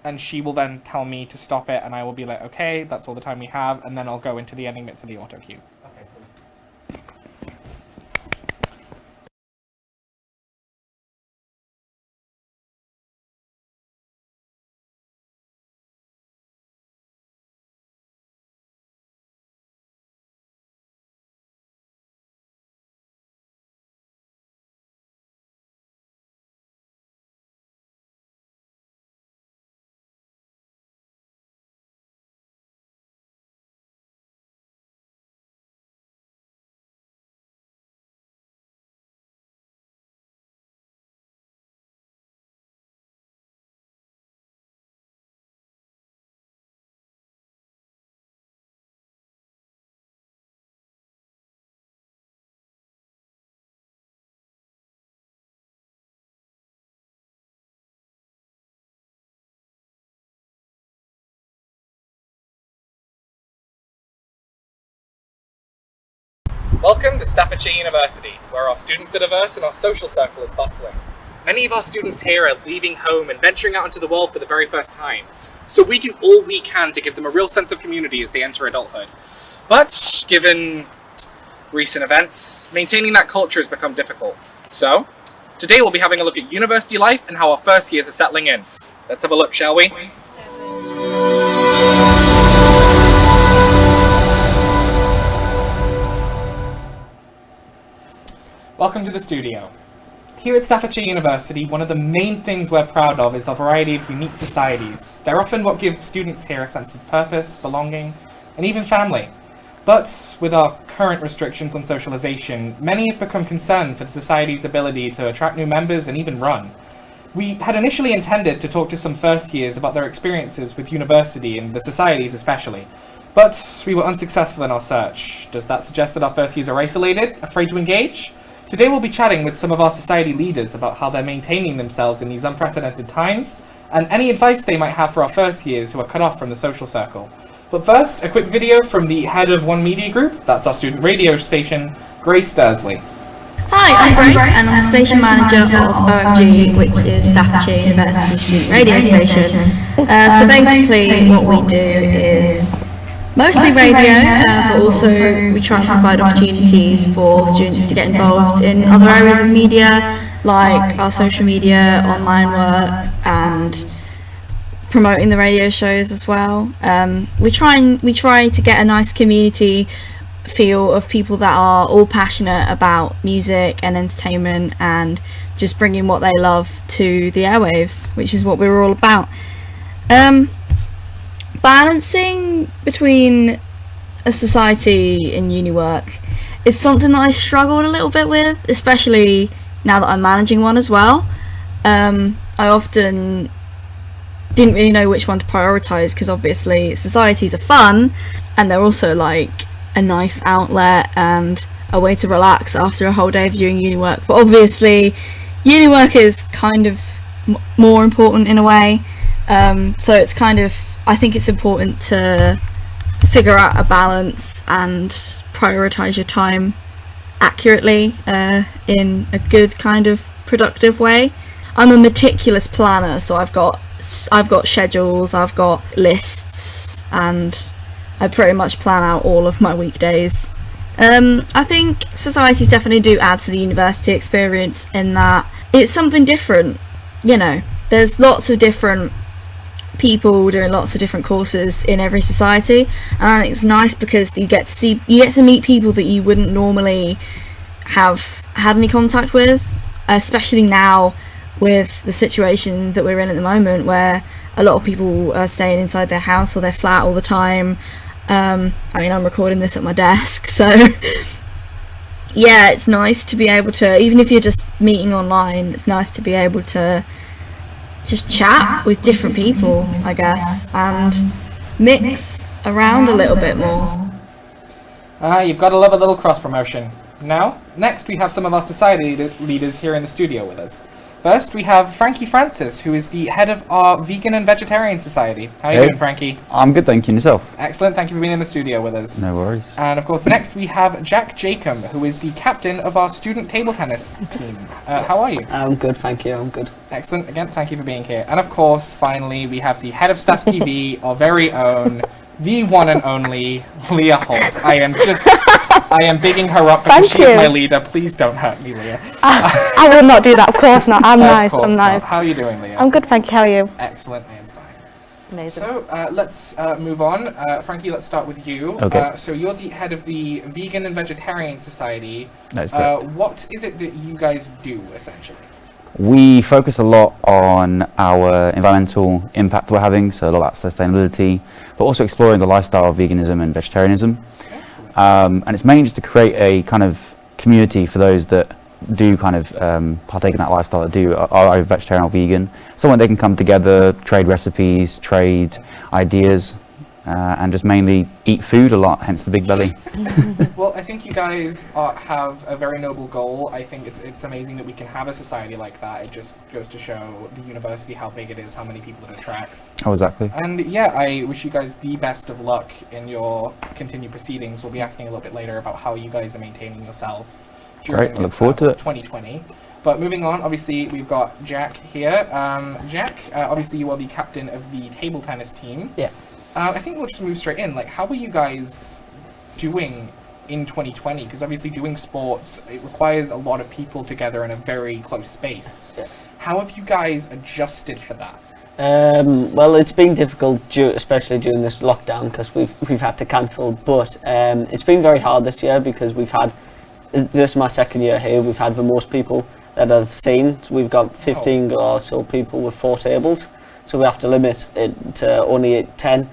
and she will then tell me to stop it, and I will be like, okay, that's all the time we have, and then I'll go into the ending bits of the auto cue. Okay, cool. Welcome to Staffordshire University, where our students are diverse and our social circle is bustling. Many of our students here are leaving home and venturing out into the world for the very first time, so we do all we can to give them a real sense of community as they enter adulthood. But, given recent events, maintaining that culture has become difficult. So, today we'll be having a look at university life and how our first years are settling in. Let's have a look, shall we? Welcome to the studio. Here at Staffordshire University, one of the main things we're proud of is our variety of unique societies. They're often what give students here a sense of purpose, belonging, and even family. But with our current restrictions on socialization, many have become concerned for the society's ability to attract new members and even run. We had initially intended to talk to some first years about their experiences with university and the societies especially, but we were unsuccessful in our search. Does that suggest that our first years are isolated, afraid to engage? Today we'll be chatting with some of our society leaders about how they're maintaining themselves in these unprecedented times, and any advice they might have for our first years who are cut off from the social circle. But first, a quick video from the head of One Media Group, that's our student radio station, Grace Dursley. Hi, I'm Grace and I'm the station manager of OFG, which is Staffordshire University Student Radio Station. So basically what we do is mostly radio, but also we try and provide opportunities for students to get involved in other areas of media, like our social media, online work, and promoting the radio shows as well. We try to get a nice community feel of people that are all passionate about music and entertainment and just bringing what they love to the airwaves, which is what we're all about. Balancing between a society and uni work is something that I struggled a little bit with, especially now that I'm managing one as well. I often didn't really know which one to prioritise because obviously societies are fun and they're also like a nice outlet and a way to relax after a whole day of doing uni work. But obviously uni work is kind of more important in a way, so it's kind of, I think it's important to figure out a balance and prioritise your time accurately in a good kind of productive way. I'm a meticulous planner, so I've got schedules, I've got lists, and I pretty much plan out all of my weekdays. I think societies definitely do add to the university experience in that it's something different. You know, there's lots of different people doing lots of different courses in every society, and I think it's nice because you get to meet people that you wouldn't normally have had any contact with, especially now with the situation that we're in at the moment where a lot of people are staying inside their house or their flat all the time. I mean, I'm recording this at my desk, so yeah, it's nice to be able to, even if you're just meeting online, it's nice to be able to just chat with different people, I guess, and mix around a little bit more. You've got to love a little cross-promotion. Now, next we have some of our society leaders here in the studio with us. First, we have Frankie Francis, who is the head of our Vegan and Vegetarian Society. How are you doing, Frankie? I'm good, thank you. And yourself? Excellent, thank you for being in the studio with us. No worries. And of course, next we have Jack Jacob, who is the captain of our student table tennis team. How are you? I'm good, thank you, I'm good. Excellent, again, thank you for being here. And of course, finally, we have the head of Staffs TV, our very own, the one and only Leah Holt. I am bigging her up because she is my leader. Please don't hurt me, Leah. I will not do that, of course not. I'm nice, I'm nice. How are you doing, Leah? I'm good, thank you. How are you? Excellent, I am fine. Amazing. So let's move on. Frankie, let's start with you. Okay. So you're the head of the Vegan and Vegetarian Society. That is correct. What is it that you guys do, essentially? We focus a lot on our environmental impact we're having, so a lot about sustainability, but also exploring the lifestyle of veganism and vegetarianism. Excellent. And it's mainly just to create a kind of community for those that do kind of partake in that lifestyle, that are either vegetarian or vegan. Somewhere they can come together, trade recipes, trade ideas, and just mainly eat food a lot, hence the big belly. Well, I think you guys have a very noble goal. I think it's amazing that we can have a society like that. It just goes to show the university how big it is, how many people it attracts. Oh, exactly. And yeah, I wish you guys the best of luck in your continued proceedings. We'll be asking a little bit later about how you guys are maintaining yourselves during Great, I look forward to it. 2020. But moving on, obviously we've got Jack here. Jack, obviously you are the captain of the table tennis team. Yeah. I think we'll just move straight in. Like, how are you guys doing in 2020? Because obviously doing sports, it requires a lot of people together in a very close space. Yeah. How have you guys adjusted for that? Well, it's been difficult, especially during this lockdown, because we've had to cancel. But it's been very hard this year because this is my second year here. We've had the most people that I've seen. We've got 15 or so people with 4 tables, so we have to limit it to only 10,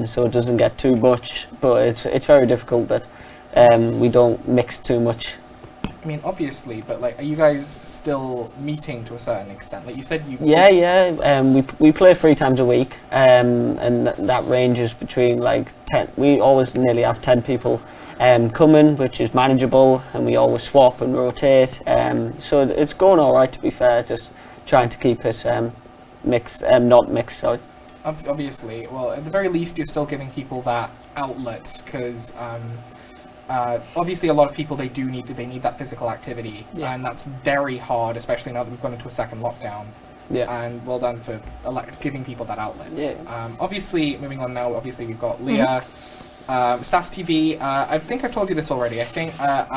so it doesn't get too much. But it's very difficult that we don't mix too much. I mean, obviously, but like, are you guys still meeting to a certain extent? Like you said, you. Yeah. We play 3 times a week, and that ranges between like 10. We always nearly have 10 people coming, which is manageable, and we always swap and rotate. So it's going all right, to be fair. Just trying to keep it not mixed. Sorry. Obviously, well, at the very least, you're still giving people that outlet, because obviously a lot of people, they need that physical activity, and that's very hard, especially now that we've gone into a second lockdown. Yeah. And well done for giving people that outlet. Yeah. Obviously, moving on now, obviously we've got Leah. Staffs TV, I think I've told you this already. I think I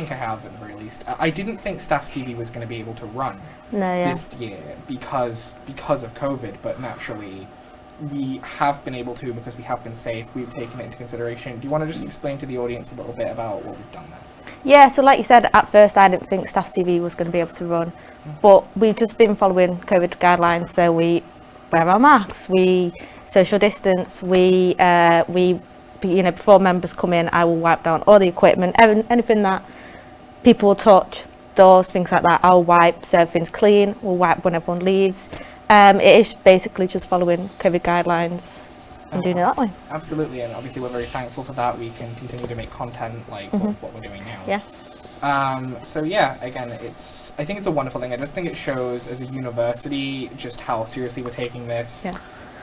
have, at the very least. I didn't think Staffs TV was going to be able to run this year because of COVID, but naturally we have been able to, because we have been safe. We've taken it into consideration. Do you want to just explain to the audience a little bit about what we've done there? Yeah, so like you said, at first I didn't think Staffs TV was going to be able to run, but we've just been following COVID guidelines. So we wear our masks, we social distance, we before members come in, I will wipe down all the equipment, anything that people will touch, doors, things like that, I'll wipe, so everything's clean. We'll wipe when everyone leaves. It is basically just following COVID guidelines and doing it that way. Absolutely, and obviously we're very thankful for that. We can continue to make content like what we're doing now. Yeah. So yeah, again, I think it's a wonderful thing. I just think it shows as a university just how seriously we're taking this,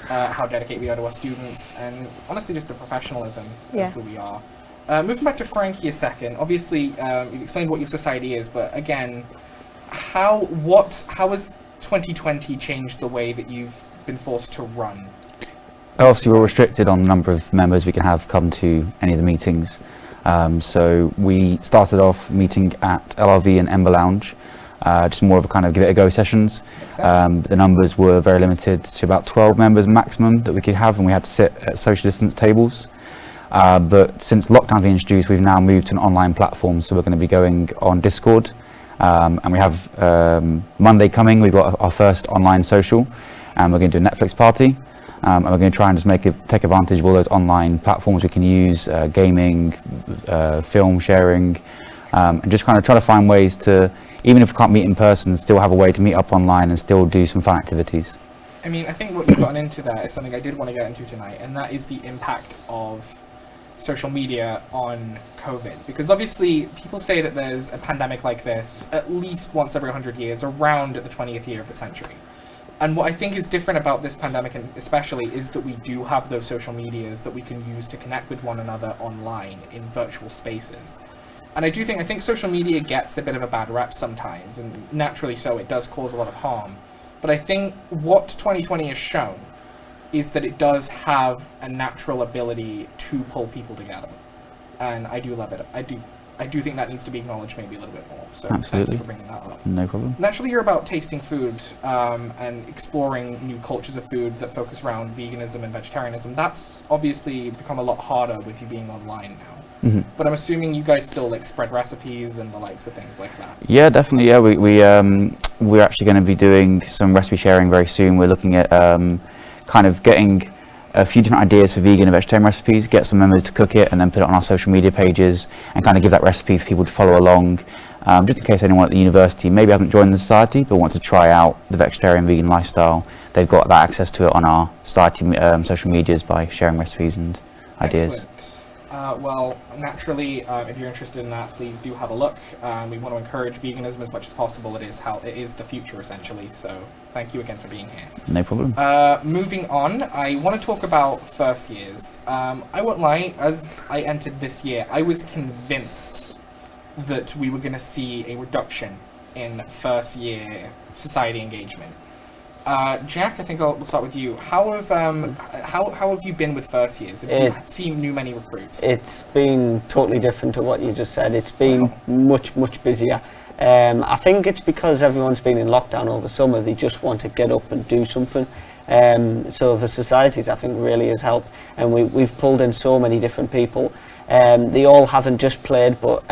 how dedicated we are to our students, and honestly just the professionalism of who we are. Moving back to Frankie a second, obviously you've explained what your society is, but again, how has 2020 changed the way that you've been forced to run? Obviously, we're restricted on the number of members we can have come to any of the meetings. So we started off meeting at LRV and Ember Lounge, just more of a kind of give it a go sessions. The numbers were very limited to about 12 members maximum that we could have, and we had to sit at social distance tables. But since lockdown was introduced, we've now moved to an online platform, so we're going to be going on Discord. And we have Monday coming, we've got our first online social, and we're going to do a Netflix party. And we're going to try and just take advantage of all those online platforms we can use, gaming, film sharing, and just kind of try to find ways to, even if we can't meet in person, still have a way to meet up online and still do some fun activities. I mean, I think what you've gotten into there is something I did want to get into tonight, and that is the impact of social media on COVID? Because obviously people say that there's a pandemic like this at least once every 100 years, around at the 20th year of the century. And what I think is different about this pandemic, and especially, is that we do have those social medias that we can use to connect with one another online in virtual spaces. And I think social media gets a bit of a bad rep sometimes, and naturally so, it does cause a lot of harm. But I think what 2020 has shown is that it does have a natural ability to pull people together. And I do love it. I do think that needs to be acknowledged maybe a little bit more. So Absolutely. Thank you for bringing that up. No problem. Naturally, you're about tasting food and exploring new cultures of food that focus around veganism and vegetarianism. That's obviously become a lot harder with you being online now. But I'm assuming you guys still like spread recipes and the likes of things like that. Yeah, definitely. Yeah, we're actually going to be doing some recipe sharing very soon. We're looking at kind of getting a few different ideas for vegan and vegetarian recipes, get some members to cook it and then put it on our social media pages and kind of give that recipe for people to follow along, just in case anyone at the university maybe hasn't joined the society but wants to try out the vegetarian vegan lifestyle. They've got that access to it on our society social medias by sharing recipes and ideas. Excellent. Well, naturally, if you're interested in that, please do have a look. We want to encourage veganism as much as possible. It is the future, essentially. So thank you again for being here. No problem. Moving on, I want to talk about first years. I won't lie, as I entered this year, I was convinced that we were going to see a reduction in first year society engagement. Jack, I think we'll start with you. How have you been with first years? Have you seen many recruits? It's been totally different to what you just said. It's been much busier. I think it's because everyone's been in lockdown over summer. They just want to get up and do something. So the societies, I think, really has helped, and we've pulled in so many different people. They all haven't just played, but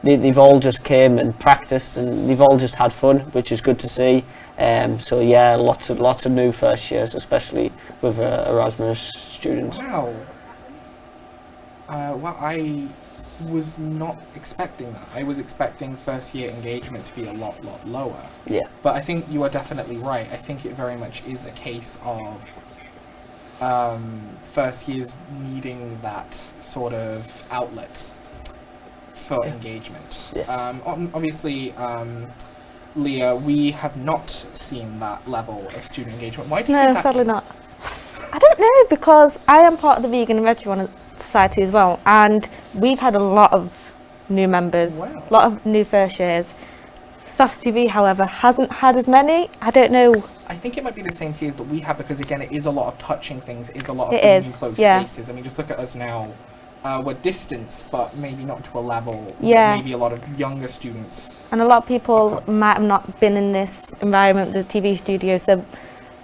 they've all just came and practiced, and they've all just had fun, which is good to see. So yeah, lots of new first years, especially with Erasmus students. Wow. Well, I was not expecting that. I was expecting first year engagement to be a lot lower. Yeah. But I think you are definitely right. I think it very much is a case of first years needing that sort of outlet for engagement. Yeah. Obviously, Leah, we have not seen that level of student engagement. Why do you No, think that sadly is? not. I don't know, because I am part of the Vegan and Vegetarian Society as well, and we've had a lot of new members, Wow. a lot of new first years. Staff TV, however, hasn't had as many. I don't know. I think it might be the same fears that we have, because again, it is a lot of touching things, it is a lot of It being is, in close yeah. spaces. I mean, just look at us now. We're distant, but maybe not to a level that Yeah. maybe a lot of younger students. And a lot of people might have not been in this environment, the TV studio, so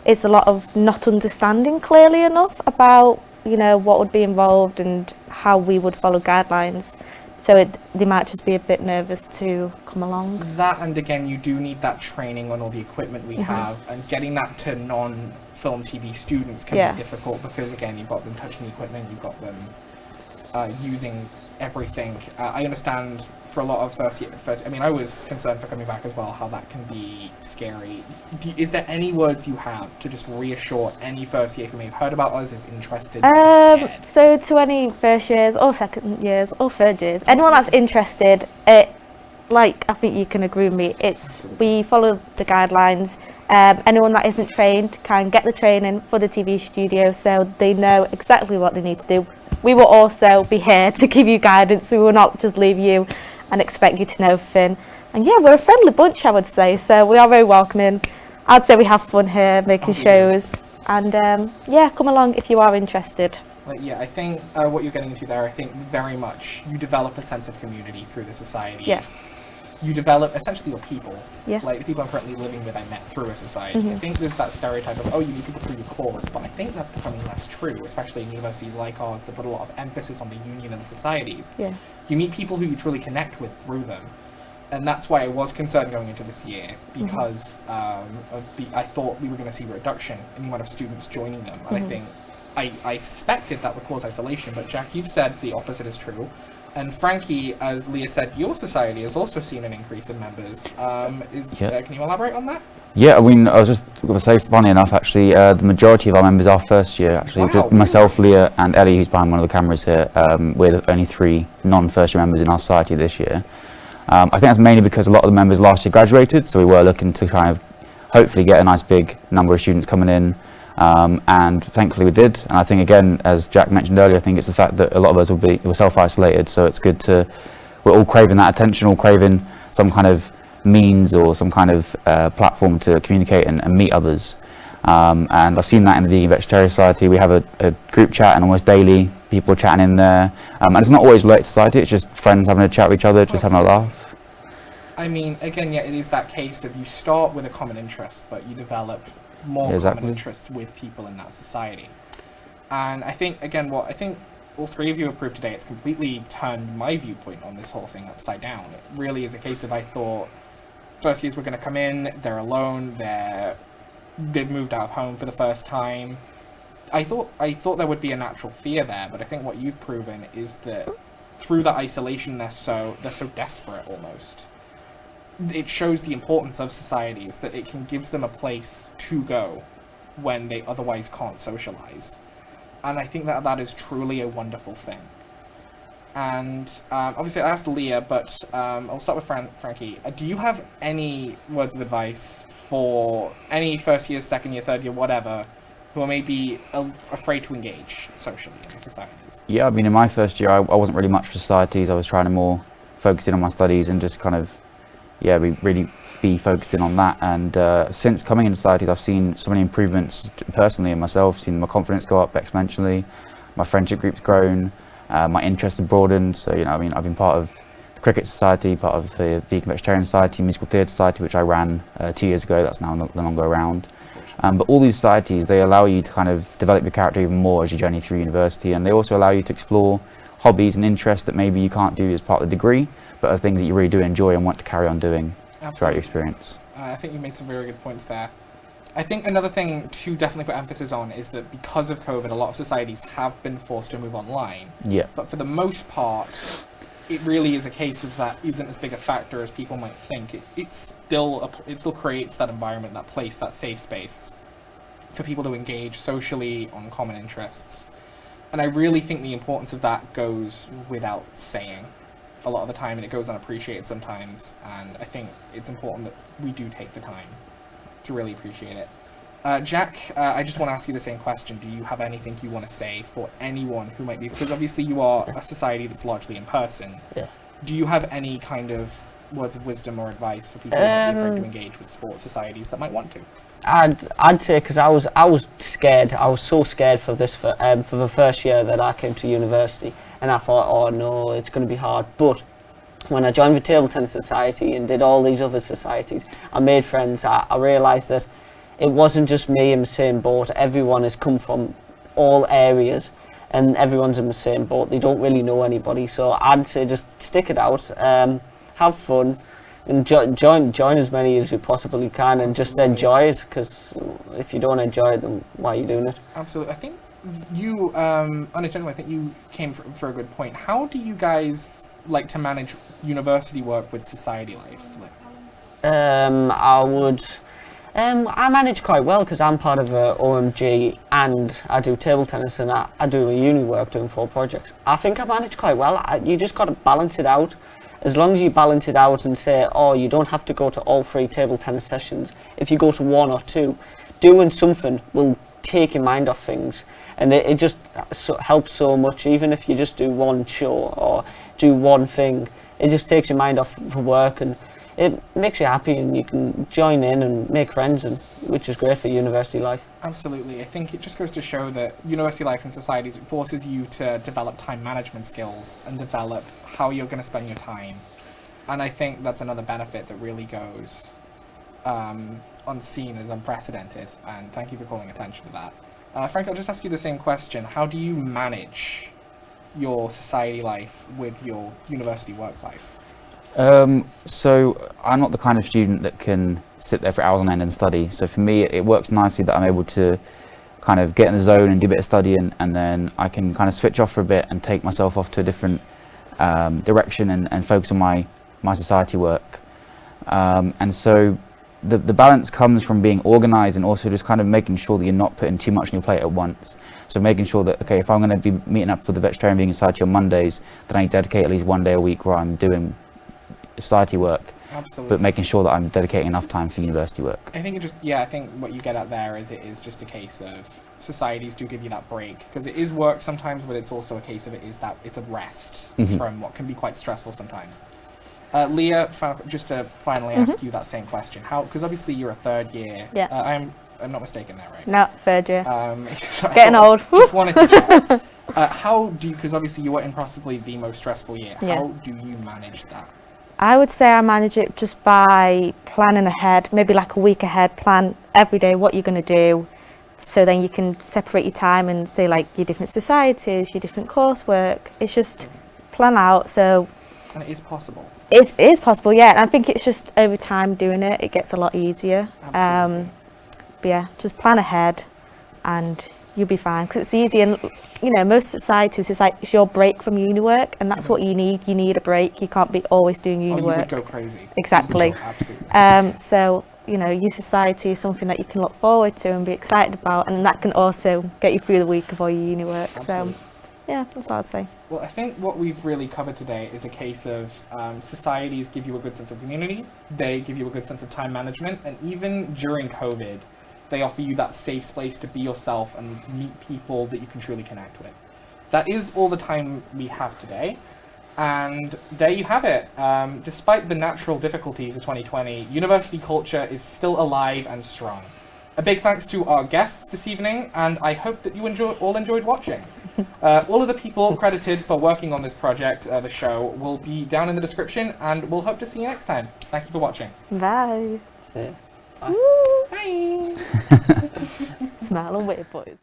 it's a lot of not understanding clearly enough about, what would be involved and how we would follow guidelines. So they might just be a bit nervous to come along. That, and again, you do need that training on all the equipment we have, and getting that to non-film TV students can be difficult, because again, you've got them touching the equipment, you've got them using everything. I understand for a lot of first, I mean, I was concerned for coming back as well, how that can be scary. Is there any words you have to just reassure any first year who may have heard about us, is interested, is scared? So to any first years or second years or third years, anyone that's interested, I think you can agree with me, we follow the guidelines. Anyone that isn't trained can get the training for the TV studio, so they know exactly what they need to do. We will also be here to give you guidance. We will not just leave you and expect you to know everything. And yeah, we're a friendly bunch, I would say, so we are very welcoming. I'd say we have fun here making shows, and come along if you are interested. Yeah, I think what you're getting into there, I think very much you develop a sense of community through the societies. Yes. You develop essentially your people. Yeah. Like the people I'm currently living with, I met through a society. I think there's that stereotype of, you meet people through your course, but I think that's becoming less true, especially in universities like ours that put a lot of emphasis on the union and the societies. Yeah. You meet people who you truly connect with through them. And that's why I was concerned going into this year, because I thought we were going to see a reduction in the amount of students joining them. And I think I suspected that would cause isolation, but Jack, you've said the opposite is true. And Frankie, as Leah said, your society has also seen an increase in members. Can you elaborate on that? Yeah, I mean, I was just going to say, funny enough, actually, the majority of our members are first year, actually. Wow. Just myself, Leah, and Ellie, who's behind one of the cameras here. We're the only 3 non-first year members in our society this year. I think that's mainly because a lot of the members last year graduated, so we were looking to kind of hopefully get a nice big number of students coming in, and thankfully we did. And I think, again, as Jack mentioned earlier, I think it's the fact that a lot of us were self-isolated, so it's good we're all craving that attention, all craving some kind of means or some kind of platform to communicate and meet others. And I've seen that in the Vegan Vegetarian Society. We have a group chat, and almost daily people are chatting in there. And it's not always related to society, it's just friends having a chat with each other, just having a laugh. I mean, again, yeah, it is that case of you start with a common interest, but you develop more Exactly. common interests with people in that society. And I think, again, what I think all 3 of you have proved today, it's completely turned my viewpoint on this whole thing upside down. It really is a case of, I thought first years were going to come in, they're alone, they've moved out of home for the first time. I thought there would be a natural fear there, but I think what you've proven is that through that isolation, they're so desperate almost. It shows the importance of societies, that it gives them a place to go when they otherwise can't socialize. And I think that is truly a wonderful thing. And obviously I asked Leah, but I'll start with Frankie. Do you have any words of advice for any first year, second year, third year, whatever, who are maybe afraid to engage socially in societies? Yeah, I mean, in my first year, I wasn't really much for societies. I was trying to more focus in on my studies and just kind of, really be focused in on that. And since coming into societies, I've seen so many improvements personally in myself, seen my confidence go up exponentially, my friendship group's grown, my interests have broadened. So, I've been part of the Cricket Society, part of the Vegan Vegetarian Society, Musical Theatre Society, which I ran 2 years ago. That's now no longer around. But all these societies, they allow you to kind of develop your character even more as you journey through university, and they also allow you to explore hobbies and interests that maybe you can't do as part of the degree, but are things that you really do enjoy and want to carry on doing throughout your experience. I think you made some very good points there. I think another thing to definitely put emphasis on is that because of COVID, a lot of societies have been forced to move online. Yeah. But for the most part, it really is a case of that isn't as big a factor as people might think. It still creates that environment, that place, that safe space for people to engage socially on common interests. And I really think the importance of that goes without saying a lot of the time, and it goes unappreciated sometimes. And I think it's important that we do take the time to really appreciate it. Jack, I just want to ask you the same question. Do you have anything you want to say for anyone who might be, because obviously you are a society that's largely in person. Yeah. Do you have any kind of words of wisdom or advice for people who might be afraid to engage with sports societies that might want to? I'd say, because I was scared. I was so scared for this for the first year that I came to university, and I thought, oh no, it's going to be hard. But when I joined the Table Tennis Society and did all these other societies, I made friends. I realised that it wasn't just me in the same boat. Everyone has come from all areas, and everyone's in the same boat. They don't really know anybody. So I'd say just stick it out, have fun, and join as many as you possibly can, and just enjoy it. Because if you don't enjoy it, then why are you doing it? Absolutely. I think you, unintentionally, I think you came for a good point. How do you guys like to manage university work with society life? I manage quite well because I'm part of OMG and I do table tennis, and I do uni work doing 4 projects. I think I manage quite well. You just got to balance it out. As long as you balance it out and say, oh, you don't have to go to all 3 table tennis sessions. If you go to 1 or 2, doing something will take your mind off things, and it just helps so much. Even if you just do 1 show or do 1 thing, it just takes your mind off for work, and it makes you happy, and you can join in and make friends, and which is great for university life. Absolutely. I think it just goes to show that university life and societies, it forces you to develop time management skills and develop how you're going to spend your time. And I think that's another benefit that really goes unseen, as unprecedented. And thank you for calling attention to that. Frank, I'll just ask you the same question. How do you manage your society life with your university work life? So I'm not the kind of student that can sit there for hours on end and study. So for me, it works nicely that I'm able to kind of get in the zone and do a bit of studying, and then I can kind of switch off for a bit and take myself off to a different direction and focus on my society work. And so the balance comes from being organised and also just kind of making sure that you're not putting too much on your plate at once. So making sure that, okay, if I'm going to be meeting up for the Vegetarian Vegan Society on Mondays, then I dedicate at least one day a week where I'm doing society work. Absolutely. But making sure that I'm dedicating enough time for university work. I think I think what you get at there is it is just a case of societies do give you that break, because it is work sometimes, but it's also a case of it's a rest from what can be quite stressful sometimes. Leah, just to finally ask you that same question, because obviously you're a third year. Yeah. I'm not mistaken there, right? No, third year. So Getting old. Just wanted to check. How do you, because obviously you were in possibly the most stressful year, Yeah. how do you manage that? I would say I manage it just by planning ahead, maybe like a week ahead, plan every day what you're going to do. So then you can separate your time and say like your different societies, your different coursework. It's just plan out. So And it is possible. it is possible, yeah. And I think it's just over time doing it, it gets a lot easier. Absolutely. But yeah, just plan ahead and you'll be fine, because it's easy. And you know, most societies, it's like it's your break from uni work, and that's what you need. You need a break. You can't be always doing uni You work. would go crazy. Exactly. Absolutely. So you know, your society is something that you can look forward to and be excited about, and that can also get you through the week of all your uni work. Absolutely. So yeah, that's what I'd say. Well, I think what we've really covered today is a case of societies give you a good sense of community, they give you a good sense of time management, and even during COVID, they offer you that safe space to be yourself and meet people that you can truly connect with. That is all the time we have today, and there you have it. Despite the natural difficulties of 2020, university culture is still alive and strong. A big thanks to our guests this evening, and I hope that you all enjoyed watching. All of the people credited for working on this project, the show, will be down in the description, and we'll hope to see you next time. Thank you for watching. Bye. Yeah. Woo. Bye! Smile and wave, boys.